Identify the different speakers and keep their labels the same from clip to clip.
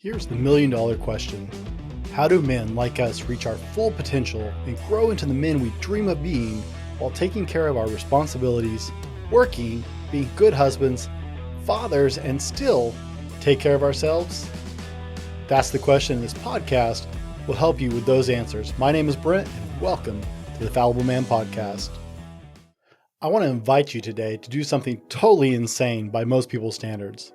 Speaker 1: Here's the million-dollar question. How do men like us reach our full potential and grow into the men we dream of being while taking care of our responsibilities, working, being good husbands, fathers, and still take care of ourselves? That's the question, and this podcast will help you with those answers. My name is Brent, and welcome to the Fallible Man Podcast. I want to invite you today to do something totally insane by most people's standards.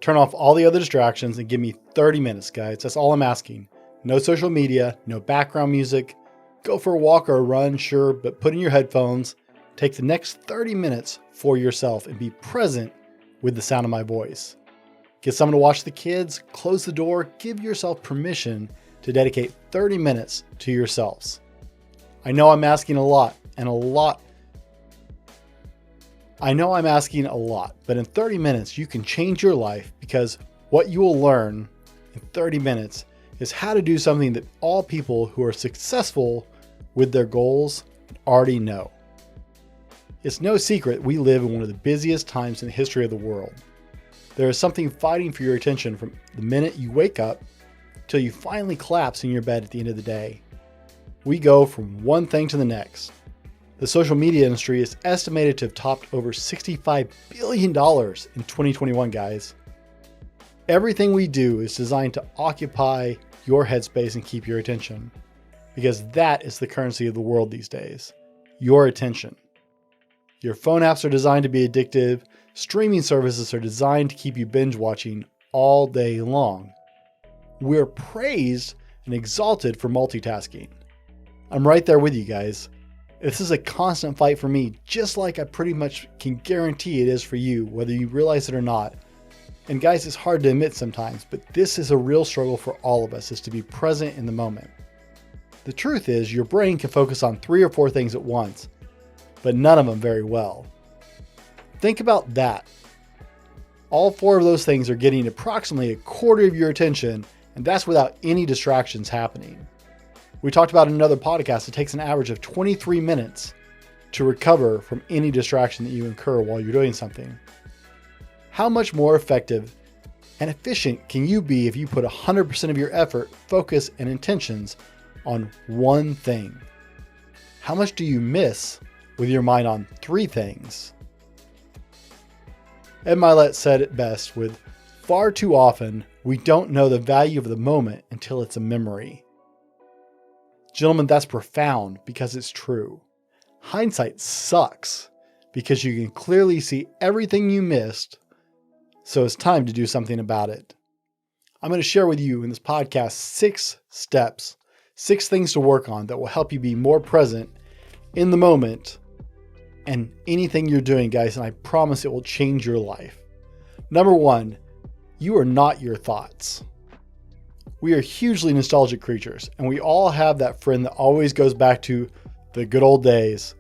Speaker 1: Turn off all the other distractions and give me 30 minutes, guys. That's all I'm asking. No social media, no background music. Go for a walk or a run, sure, but put in your headphones. Take the next 30 minutes for yourself and be present with the sound of my voice. Get someone to watch the kids, close the door, give yourself permission to dedicate 30 minutes to yourselves. I know I'm asking a lot, but in 30 minutes, you can change your life, because what you will learn in 30 minutes is how to do something that all people who are successful with their goals already know. It's no secret we live in one of the busiest times in the history of the world. There is something fighting for your attention from the minute you wake up till you finally collapse in your bed at the end of the day. We go from one thing to the next. The social media industry is estimated to have topped over $65 billion in 2021, guys. Everything we do is designed to occupy your headspace and keep your attention, because that is the currency of the world these days, your attention. Your phone apps are designed to be addictive. Streaming services are designed to keep you binge watching all day long. We're praised and exalted for multitasking. I'm right there with you guys. This is a constant fight for me, just like I pretty much can guarantee it is for you, whether you realize it or not. And guys, it's hard to admit sometimes, but this is a real struggle for all of us, is to be present in the moment. The truth is, your brain can focus on 3 or 4 things at once, but none of them very well. Think about that. All 4 of those things are getting approximately a quarter of your attention, and that's without any distractions happening. We talked about in another podcast, it takes an average of 23 minutes to recover from any distraction that you incur while you're doing something. How much more effective and efficient can you be if you put 100% of your effort, focus, and intentions on one thing? How much do you miss with your mind on 3 things? Ed Milet said it best with, far too often, we don't know the value of the moment until it's a memory. Gentlemen, that's profound because it's true. Hindsight sucks because you can clearly see everything you missed, so it's time to do something about it. I'm going to share with you in this podcast 6 steps, 6 things to work on that will help you be more present in the moment and anything you're doing, guys, and I promise it will change your life. Number 1, you are not your thoughts. We are hugely nostalgic creatures, and we all have that friend that always goes back to the good old days.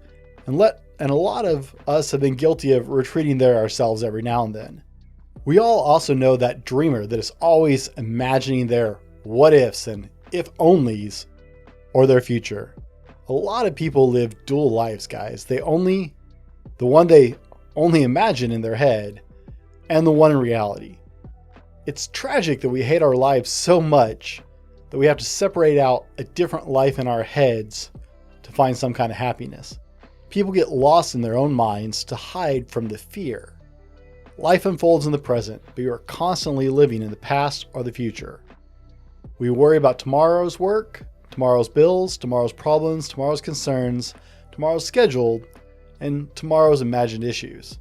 Speaker 1: And a lot of us have been guilty of retreating there ourselves every now and then. We all also know that dreamer that is always imagining their what ifs and if onlys or their future. A lot of people live dual lives, guys. The one they only imagine in their head and the one in reality. It's tragic that we hate our lives so much that we have to separate out a different life in our heads to find some kind of happiness. People get lost in their own minds to hide from the fear. Life unfolds in the present, but you are constantly living in the past or the future. We worry about tomorrow's work, tomorrow's bills, tomorrow's problems, tomorrow's concerns, tomorrow's schedule, and tomorrow's imagined issues.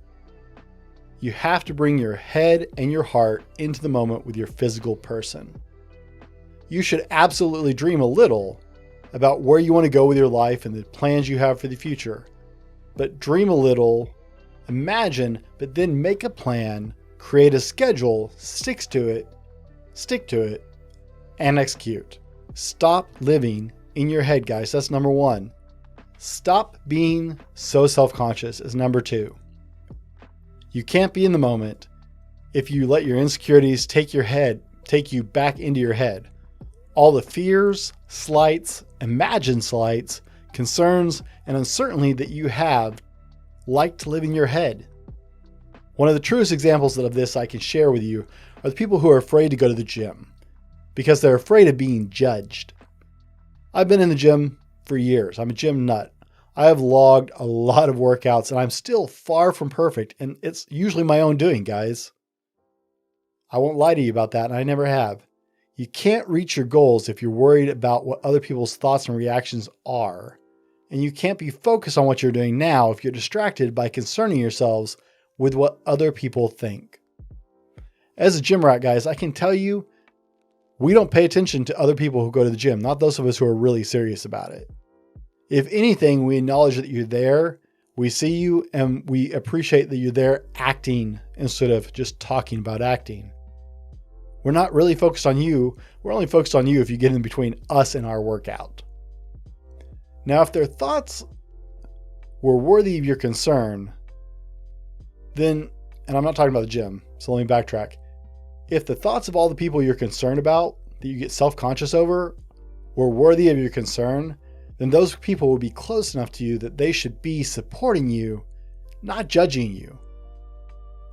Speaker 1: You have to bring your head and your heart into the moment with your physical person. You should absolutely dream a little about where you want to go with your life and the plans you have for the future. But dream a little, imagine, but then make a plan, create a schedule, stick to it, and execute. Stop living in your head, guys. That's number 1. Stop being so self-conscious is number 2. You can't be in the moment if you let your insecurities take you back into your head. All the fears, slights, imagined slights, concerns, and uncertainty that you have like to live in your head. One of the truest examples of this I can share with you are the people who are afraid to go to the gym. because they're afraid of being judged. I've been in the gym for years. I'm a gym nut. I have logged a lot of workouts and I'm still far from perfect. And it's usually my own doing, guys. I won't lie to you about that. And I never have. You can't reach your goals if you're worried about what other people's thoughts and reactions are. And you can't be focused on what you're doing now if you're distracted by concerning yourselves with what other people think. As a gym rat, guys, I can tell you, we don't pay attention to other people who go to the gym, not those of us who are really serious about it. If anything, we acknowledge that you're there, we see you, and we appreciate that you're there acting instead of just talking about acting. We're not really focused on you. We're only focused on you if you get in between us and our workout. Now, if their thoughts were worthy of your concern, then, and I'm not talking about the gym, so let me backtrack. If the thoughts of all the people you're concerned about, that you get self-conscious over, were worthy of your concern, then those people will be close enough to you that they should be supporting you, not judging you.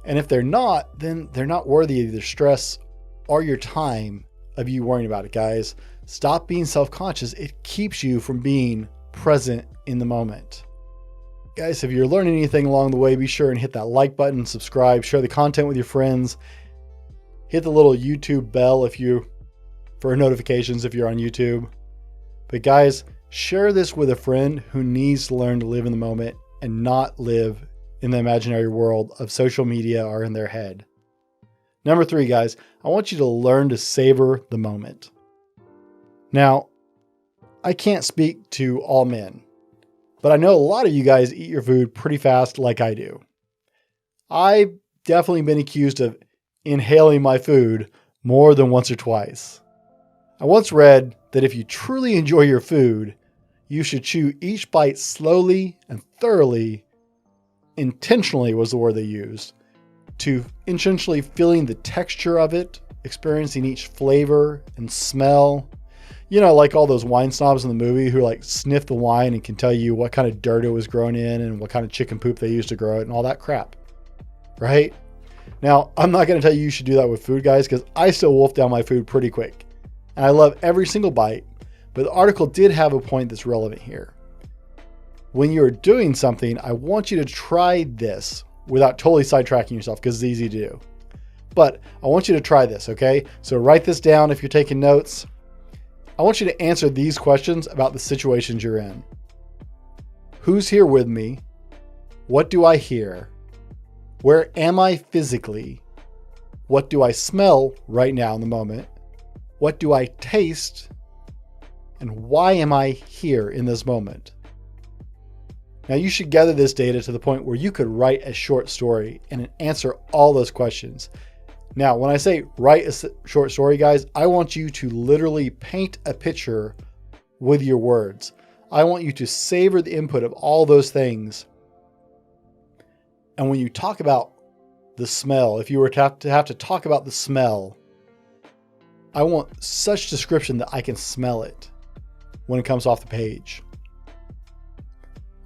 Speaker 1: And if they're not, then they're not worthy of your stress or your time of you worrying about it, guys. Stop being self-conscious. It keeps you from being present in the moment. Guys, if you're learning anything along the way, be sure and hit that like button, subscribe, share the content with your friends. Hit the little YouTube bell for notifications if you're on YouTube. But guys, share this with a friend who needs to learn to live in the moment and not live in the imaginary world of social media or in their head. Number 3, guys, I want you to learn to savor the moment. Now, I can't speak to all men, but I know a lot of you guys eat your food pretty fast like I do. I've definitely been accused of inhaling my food more than once or twice. I once read that if you truly enjoy your food, you should chew each bite slowly and thoroughly. Intentionally was the word they used. To intentionally feeling the texture of it, experiencing each flavor and smell. You know, like all those wine snobs in the movie who like sniff the wine and can tell you what kind of dirt it was grown in and what kind of chicken poop they used to grow it and all that crap. Right? Now, I'm not going to tell you should do that with food, guys, because I still wolf down my food pretty quick. And I love every single bite, but the article did have a point that's relevant here. When you're doing something, I want you to try this without totally sidetracking yourself because it's easy to do. But I want you to try this, okay? So write this down if you're taking notes. I want you to answer these questions about the situations you're in. Who's here with me? What do I hear? Where am I physically? What do I smell right now in the moment? What do I taste? And why am I here in this moment? Now you should gather this data to the point where you could write a short story and answer all those questions. Now, when I say write a short story, guys, I want you to literally paint a picture with your words. I want you to savor the input of all those things. And when you talk about the smell, if you were to have to talk about the smell, I want such description that I can smell it when it comes off the page.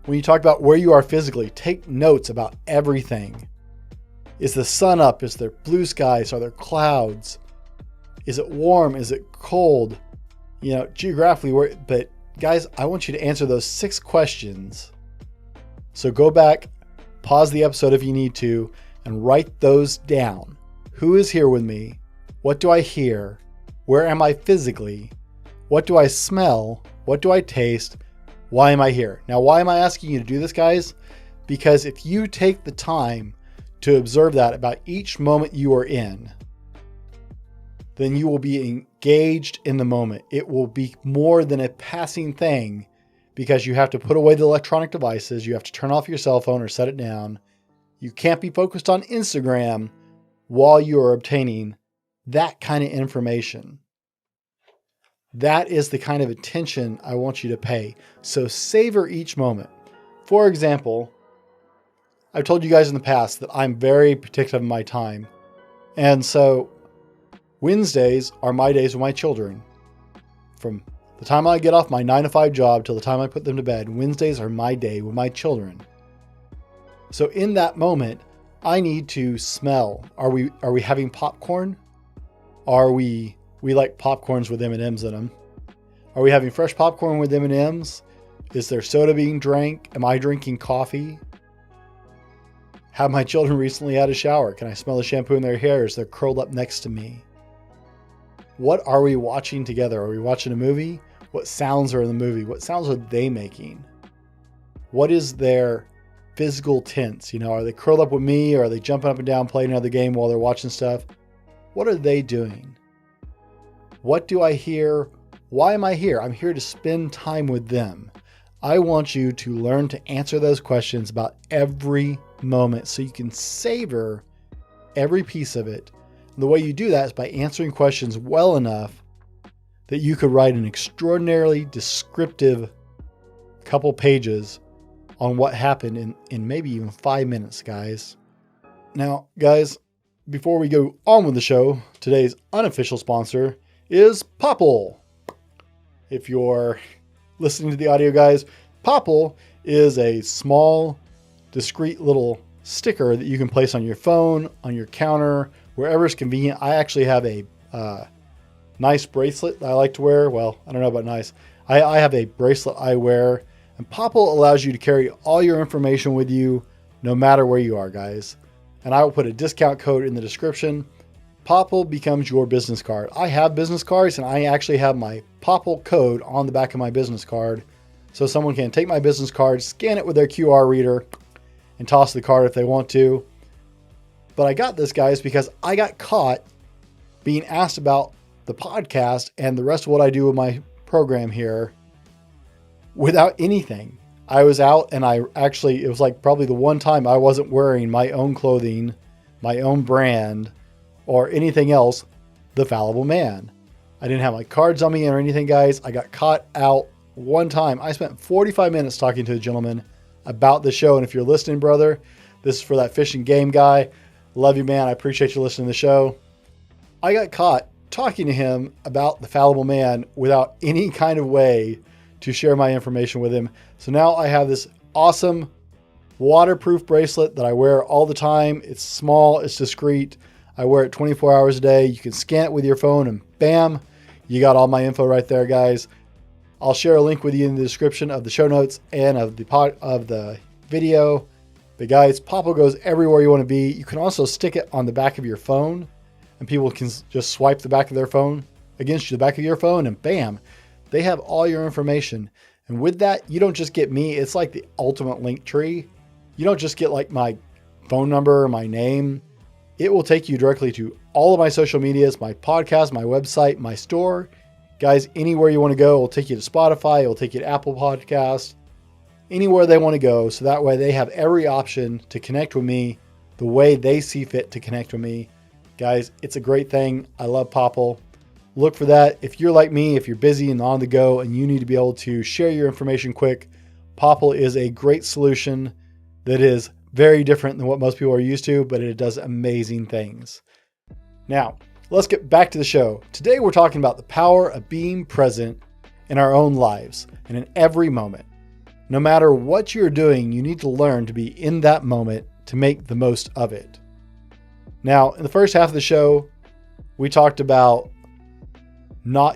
Speaker 1: When you talk about where you are physically, take notes about everything. Is the sun up? Is there blue skies? Are there clouds? Is it warm? Is it cold? You know, geographically, but guys, I want you to answer those 6 questions. So go back, pause the episode if you need to, and write those down. Who is here with me? What do I hear? Where am I physically? What do I smell? What do I taste? Why am I here? Now, why am I asking you to do this, guys? Because if you take the time to observe that about each moment you are in, then you will be engaged in the moment. It will be more than a passing thing because you have to put away the electronic devices. You have to turn off your cell phone or set it down. You can't be focused on Instagram while you are obtaining that kind of information. That is the kind of attention I want you to pay. So savor each moment. For example, I've told you guys in the past that I'm very protective of my time. And so Wednesdays are my days with my children. From the time I get off my 9-to-5 job till the time I put them to bed, Wednesdays are my day with my children. So in that moment, I need to smell. Are we having popcorn? Are we we like popcorns with M&Ms in them. Are we having fresh popcorn with M&Ms? Is there soda being drank? Am I drinking coffee? Have my children recently had a shower? Can I smell the shampoo in their hair as they're curled up next to me? What are we watching together? Are we watching a movie? What sounds are in the movie? What sounds are they making? What is their physical tense? Are they curled up with me, or are they jumping up and down playing another game while they're watching stuff? What are they doing? What do I hear? Why am I here? I'm here to spend time with them. I want you to learn to answer those questions about every moment so you can savor every piece of it. And the way you do that is by answering questions well enough that you could write an extraordinarily descriptive couple pages on what happened in maybe even 5 minutes, guys. Now, guys, before we go on with the show, today's unofficial sponsor is Popl. If you're listening to the audio, guys, Popl is a small, discreet little sticker that you can place on your phone, on your counter, wherever it's convenient. I actually have a nice bracelet that I like to wear. Well, I don't know about nice. I have a bracelet I wear, and Popl allows you to carry all your information with you no matter where you are, guys. And I will put a discount code in the description. Popl becomes your business card. I have business cards, and I actually have my Popl Code on the back of my business card. So someone can take my business card, scan it with their QR reader, and toss the card if they want to. But I got this, guys, because I got caught being asked about the podcast and the rest of what I do with my program here without anything. I was out, and it was like probably the one time I wasn't wearing my own clothing, my own brand, or anything else, the Fallible Man. I didn't have my cards on me or anything, guys. I got caught out one time. I spent 45 minutes talking to a gentleman about the show. And if you're listening, brother, this is for that fishing game guy. Love you, man. I appreciate you listening to the show. I got caught talking to him about the Fallible Man without any kind of way to share my information with him. So now I have this awesome waterproof bracelet that I wear all the time. It's small, it's discreet. I wear it 24 hours a day. You can scan it with your phone and bam, you got all my info right there, guys. I'll share a link with you in the description of the show notes and of the video. But guys, Popl goes everywhere you want to be. You can also stick it on the back of your phone, and people can just swipe the back of their phone against the back of your phone, and bam, they have all your information. And with that, you don't just get me. It's like the ultimate link tree. You don't just get like my phone number, my name. It will take you directly to all of my social medias, my podcast, my website, my store. Guys, anywhere you want to go, it will take you to Spotify. It will take you to Apple Podcasts, anywhere they want to go. So that way they have every option to connect with me the way they see fit to connect with me. Guys, it's a great thing. I love Popl. Look for that. If you're like me, if you're busy and on the go and you need to be able to share your information quick, Popl is a great solution that is very different than what most people are used to, but it does amazing things. Now, let's get back to the show. Today we're talking about the power of being present in our own lives and in every moment. No matter what you're doing, you need to learn to be in that moment to make the most of it. Now, in the first half of the show, we talked about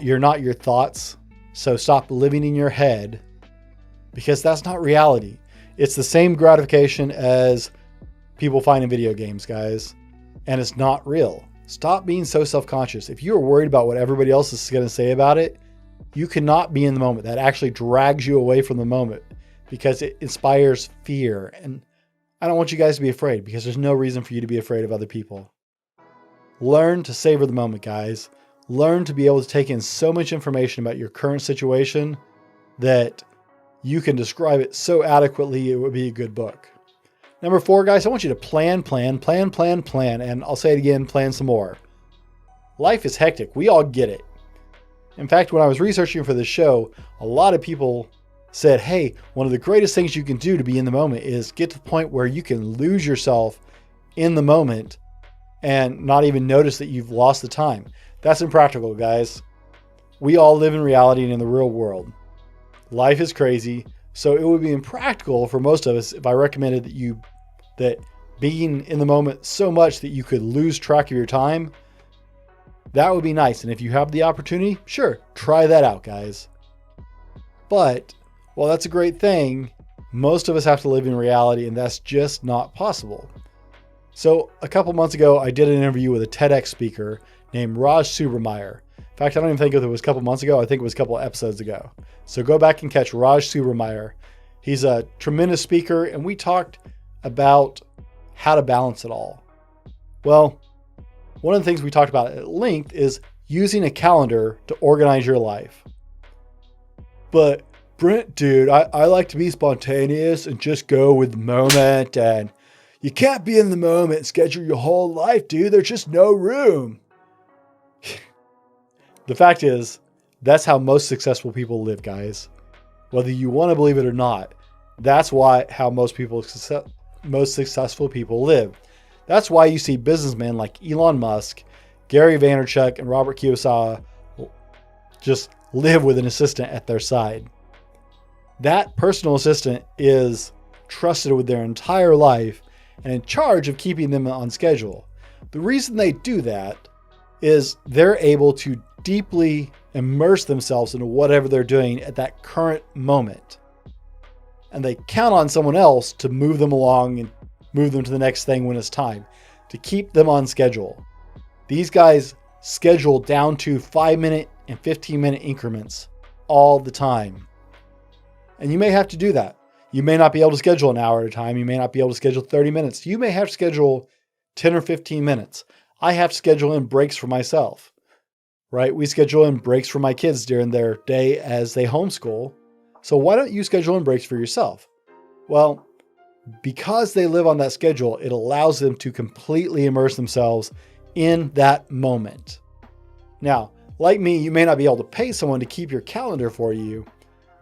Speaker 1: you're not your thoughts. So stop living in your head, because that's not reality. It's the same gratification as people find in video games, guys, and it's not real. Stop being so self-conscious. If you're worried about what everybody else is going to say about it, you cannot be in the moment. That actually drags you away from the moment because it inspires fear. And I don't want you guys to be afraid, because there's no reason for you to be afraid of other people. Learn to savor the moment, guys. Learn to be able to take in so much information about your current situation that you can describe it so adequately it would be a good book. Number 4, guys, I want you to plan. And I'll say it again, plan some more. Life is hectic. We all get it. In fact, when I was researching for this show, a lot of people said, hey, one of the greatest things you can do to be in the moment is get to the point where you can lose yourself in the moment and not even notice that you've lost the time. That's impractical, guys. We all live in reality and in the real world. Life is crazy, so it would be impractical for most of us if I recommended that being in the moment so much that you could lose track of your time. That would be nice. And if you have the opportunity, sure, try that out, guys. But while that's a great thing, most of us have to live in reality, and that's just not possible. So a couple months ago, I did an interview with a TEDx speaker named Raj Subramaier. In fact, I don't even think it was a couple months ago. I think it was a couple episodes ago. So go back and catch Raj Subramaier. He's a tremendous speaker, and we talked about how to balance it all. Well, one of the things we talked about at length is using a calendar to organize your life. But Brent, dude, I like to be spontaneous and just go with the moment, and you can't be in the moment and schedule your whole life, dude. There's just no room. The fact is, that's how most successful people live, guys. Whether you want to believe it or not, that's how most successful people live. That's why you see businessmen like Elon Musk, Gary Vaynerchuk, and Robert Kiyosaki just live with an assistant at their side. That personal assistant is trusted with their entire life and in charge of keeping them on schedule. The reason they do that is they're able to deeply immerse themselves into whatever they're doing at that current moment. And they count on someone else to move them along and move them to the next thing when it's time, to keep them on schedule. These guys schedule down to 5-minute and 15-minute increments all the time. And you may have to do that. You may not be able to schedule an hour at a time. You may not be able to schedule 30 minutes. You may have to schedule 10 or 15 minutes. I have to schedule in breaks for myself, right? We schedule in breaks for my kids during their day as they homeschool. So why don't you schedule in breaks for yourself? Well, because they live on that schedule, it allows them to completely immerse themselves in that moment. Now, like me, you may not be able to pay someone to keep your calendar for you,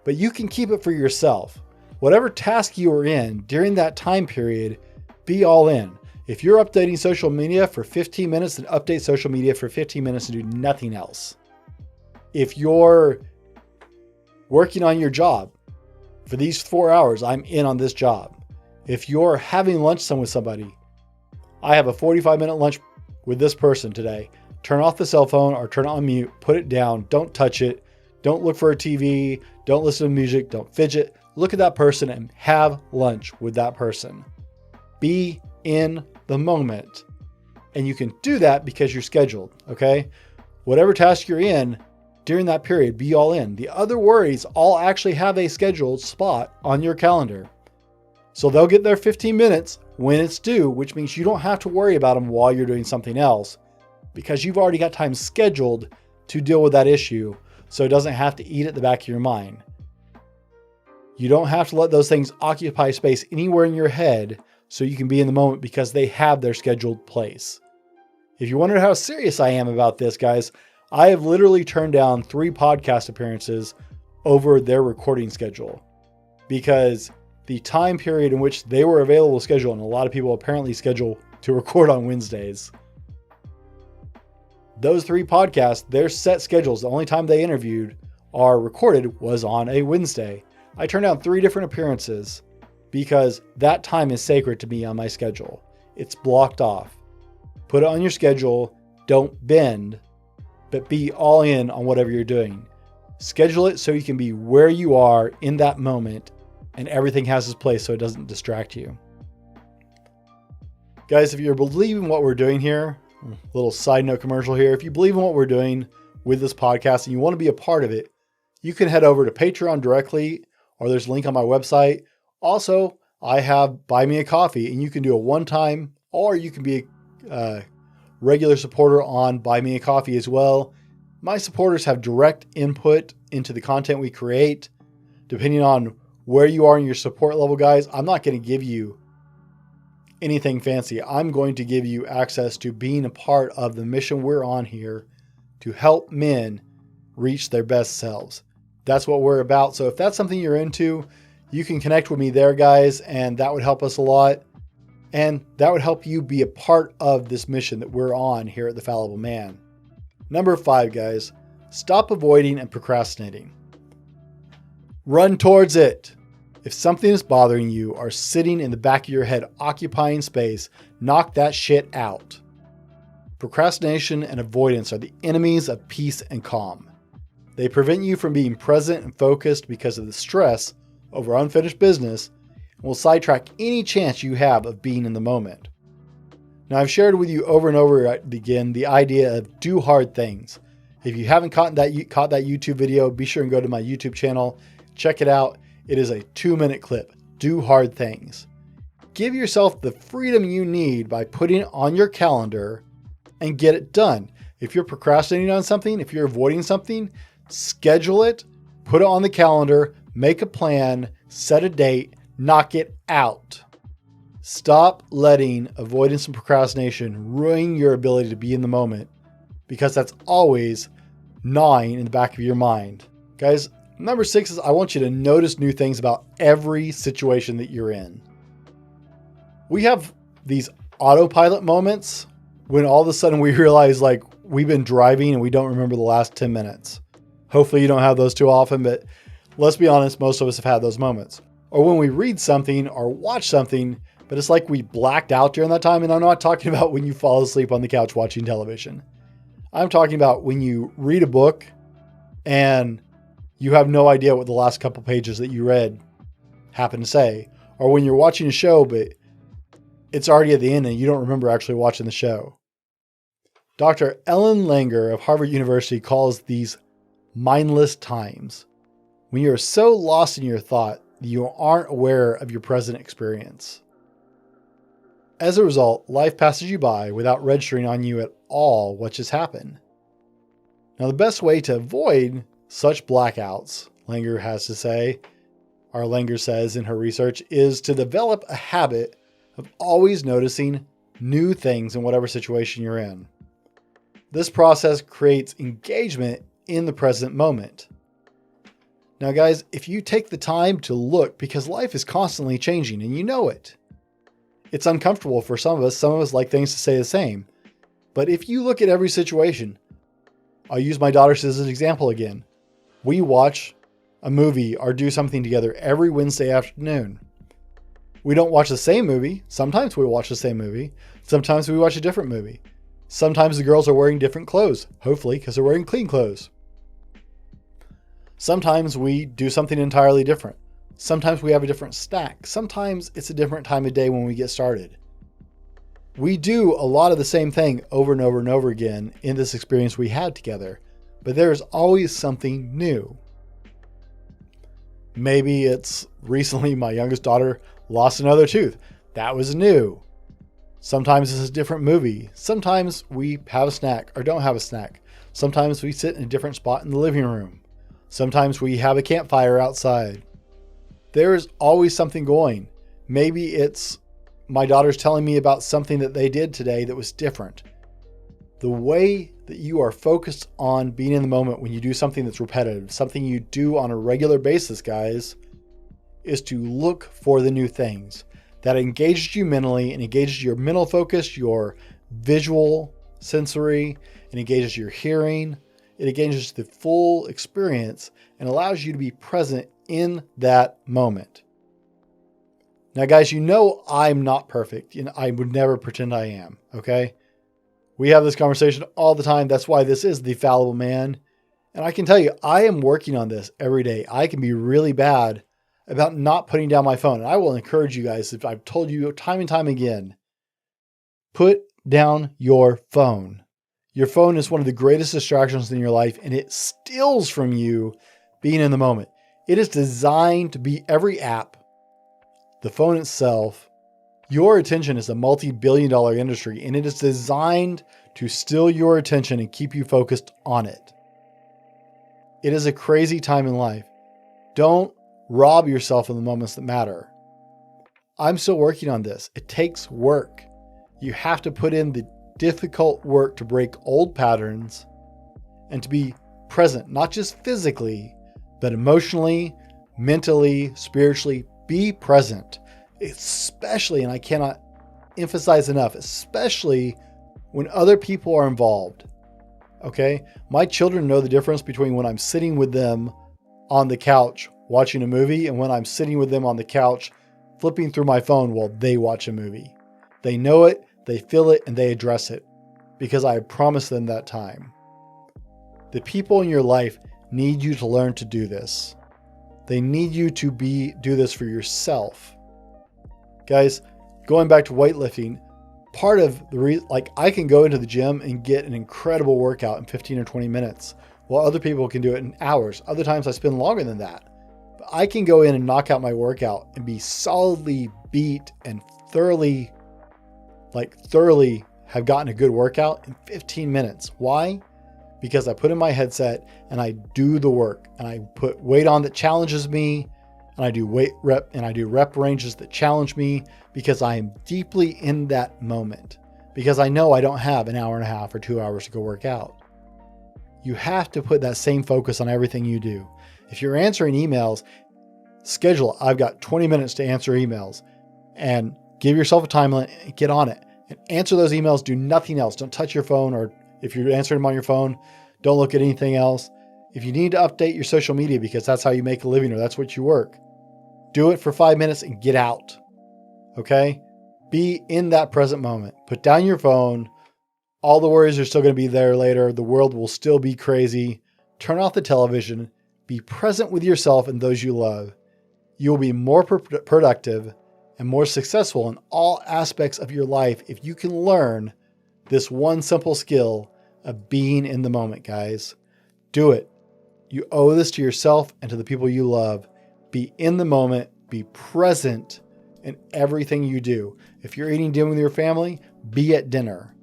Speaker 1: but you can keep it for yourself. Whatever task you are in during that time period, be all in. If you're updating social media for 15 minutes, then update social media for 15 minutes and do nothing else. If you're working on your job, for these 4 hours, I'm in on this job. If you're having lunch with somebody, I have a 45-minute lunch with this person today. Turn off the cell phone or turn it on mute, put it down, don't touch it, don't look for a TV, don't listen to music, don't fidget. Look at that person and have lunch with that person. Be in the moment. And you can do that because you're scheduled, okay? Whatever task you're in during that period, be all in. The other worries all actually have a scheduled spot on your calendar. So they'll get their 15 minutes when it's due, which means you don't have to worry about them while you're doing something else because you've already got time scheduled to deal with that issue. So it doesn't have to eat at the back of your mind. You don't have to let those things occupy space anywhere in your head so you can be in the moment because they have their scheduled place. If you wonder how serious I am about this, guys, I have literally turned down 3 podcast appearances over their recording schedule because the time period in which they were available to schedule, and a lot of people apparently schedule to record on Wednesdays. Those 3 podcasts, their set schedules, the only time they interviewed or recorded was on a Wednesday. I turned down 3 different appearances because that time is sacred to me on my schedule. It's blocked off. Put it on your schedule. Don't bend, but be all in on whatever you're doing. Schedule it so you can be where you are in that moment and everything has its place so it doesn't distract you. Guys, if you're believing what we're doing here, little side note commercial here, if you believe in what we're doing with this podcast and you want to be a part of it, you can head over to Patreon directly, or there's a link on my website. Also, I have Buy Me a Coffee, and you can do a one-time, or you can be a regular supporter on Buy Me a Coffee as well. My supporters have direct input into the content we create. Depending on where you are in your support level, guys, I'm not going to give you anything fancy. I'm going to give you access to being a part of the mission we're on here to help men reach their best selves. That's what we're about. So if that's something you're into, you can connect with me there, guys, and that would help us a lot. And that would help you be a part of this mission that we're on here at the Fallible Man. Number 5, guys, stop avoiding and procrastinating. Run towards it. If something is bothering you or sitting in the back of your head, occupying space, knock that shit out. Procrastination and avoidance are the enemies of peace and calm. They prevent you from being present and focused because of the stress over unfinished business and will sidetrack any chance you have of being in the moment. Now, I've shared with you over and over again the idea of do hard things. If you haven't caught that YouTube video, be sure and go to my YouTube channel. Check it out. It is a 2-minute clip. Do hard things. Give yourself the freedom you need by putting it on your calendar and get it done. If you're procrastinating on something, if you're avoiding something, schedule it, put it on the calendar, make a plan, set a date, knock it out. Stop letting avoidance and procrastination ruin your ability to be in the moment, because that's always gnawing in the back of your mind. Guys, number 6 is I want you to notice new things about every situation that you're in. We have these autopilot moments when all of a sudden we realize like we've been driving and we don't remember the last 10 minutes. Hopefully you don't have those too often, but let's be honest, most of us have had those moments. Or when we read something or watch something, but it's like we blacked out during that time. And I'm not talking about when you fall asleep on the couch watching television. I'm talking about when you read a book and you have no idea what the last couple pages that you read happen to say. Or when you're watching a show, but it's already at the end and you don't remember actually watching the show. Dr. Ellen Langer of Harvard University calls these mindless times, when you're so lost in your thought that you aren't aware of your present experience. As a result, life passes you by without registering on you at all what just happened. Now, the best way to avoid such blackouts, Langer has to say, or Langer says in her research, is to develop a habit of always noticing new things in whatever situation you're in. This process creates engagement in the present moment. Now, guys, if you take the time to look, because life is constantly changing and you know it, it's uncomfortable for some of us. Some of us like things to stay the same. But if you look at every situation, I'll use my daughters as an example again. We watch a movie or do something together every Wednesday afternoon. We don't watch the same movie. Sometimes we watch the same movie. Sometimes we watch a different movie. Sometimes the girls are wearing different clothes, hopefully because they're wearing clean clothes. Sometimes we do something entirely different. Sometimes we have a different snack. Sometimes it's a different time of day when we get started. We do a lot of the same thing over and over and over again in this experience we had together, but there's always something new. Maybe it's recently my youngest daughter lost another tooth. That was new. Sometimes it's a different movie. Sometimes we have a snack or don't have a snack. Sometimes we sit in a different spot in the living room. Sometimes we have a campfire outside. There is always something going. Maybe it's my daughter's telling me about something that they did today that was different. The way that you are focused on being in the moment when you do something that's repetitive, something you do on a regular basis, guys, is to look for the new things that engages you mentally and engages your mental focus, your visual sensory, it engages your hearing, it engages the full experience and allows you to be present in that moment. Now, guys, you know I'm not perfect and I would never pretend I am, okay? We have this conversation all the time. That's why this is the Fallible Man. And I can tell you, I am working on this every day. I can be really bad about not putting down my phone. And I will encourage you guys, if I've told you time and time again, put down your phone. Your phone is one of the greatest distractions in your life, and it steals from you being in the moment. It is designed to be every app, the phone itself. Your attention is a multi-billion-dollar industry, and it is designed to steal your attention and keep you focused on it. It is a crazy time in life. Don't rob yourself of the moments that matter. I'm still working on this. It takes work. You have to put in the difficult work to break old patterns and to be present, not just physically, but emotionally, mentally, spiritually. Be present, especially, and I cannot emphasize enough, especially when other people are involved. Okay? My children know the difference between when I'm sitting with them on the couch watching a movie and when I'm sitting with them on the couch flipping through my phone while they watch a movie. They know it, they feel it, and they address it. because I promised them that time. The people in your life need you to learn to do this. They need you to do this for yourself. Guys, going back to weightlifting, part of the I can go into the gym and get an incredible workout in 15 or 20 minutes, while other people can do it in hours. Other times I spend longer than that. But I can go in and knock out my workout and be solidly beat and thoroughly have gotten a good workout in 15 minutes. Why? Because I put in my headset and I do the work, and I put weight on that challenges me, and I do rep ranges that challenge me, because I am deeply in that moment, because I know I don't have an hour and a half or 2 hours to go work out. You have to put that same focus on everything you do. If you're answering emails, schedule, I've got 20 minutes to answer emails, and give yourself a time limit and get on it and answer those emails. Do nothing else. Don't touch your phone, or if you're answering them on your phone, don't look at anything else. If you need to update your social media because that's how you make a living or that's what you work, do it for 5 minutes and get out. Okay? Be in that present moment. Put down your phone. All the worries are still going to be there later. The world will still be crazy. Turn off the television. Be present with yourself and those you love. You will be more productive and more successful in all aspects of your life if you can learn this one simple skill of being in the moment, guys. Do it. You owe this to yourself and to the people you love. Be in the moment. Be present in everything you do. If you're eating dinner with your family, be at dinner.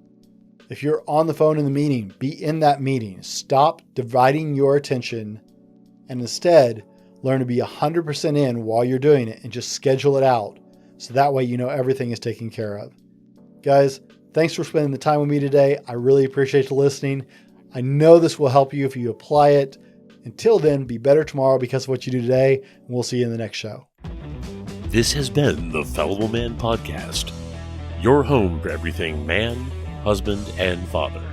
Speaker 1: If you're on the phone in the meeting, be in that meeting. Stop dividing your attention and instead learn to be 100% in while you're doing it, and just schedule it out. So that way you know everything is taken care of. Guys, thanks for spending the time with me today. I really appreciate you listening. I know this will help you if you apply it. Until then, be better tomorrow because of what you do today. And we'll see you in the next show.
Speaker 2: This has been the Fallible Man Podcast, your home for everything man, husband, and father.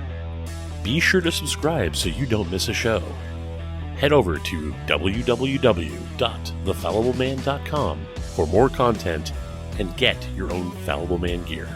Speaker 2: Be sure to subscribe so you don't miss a show. Head over to www.thefallibleman.com for more content and get your own Fallible Man gear.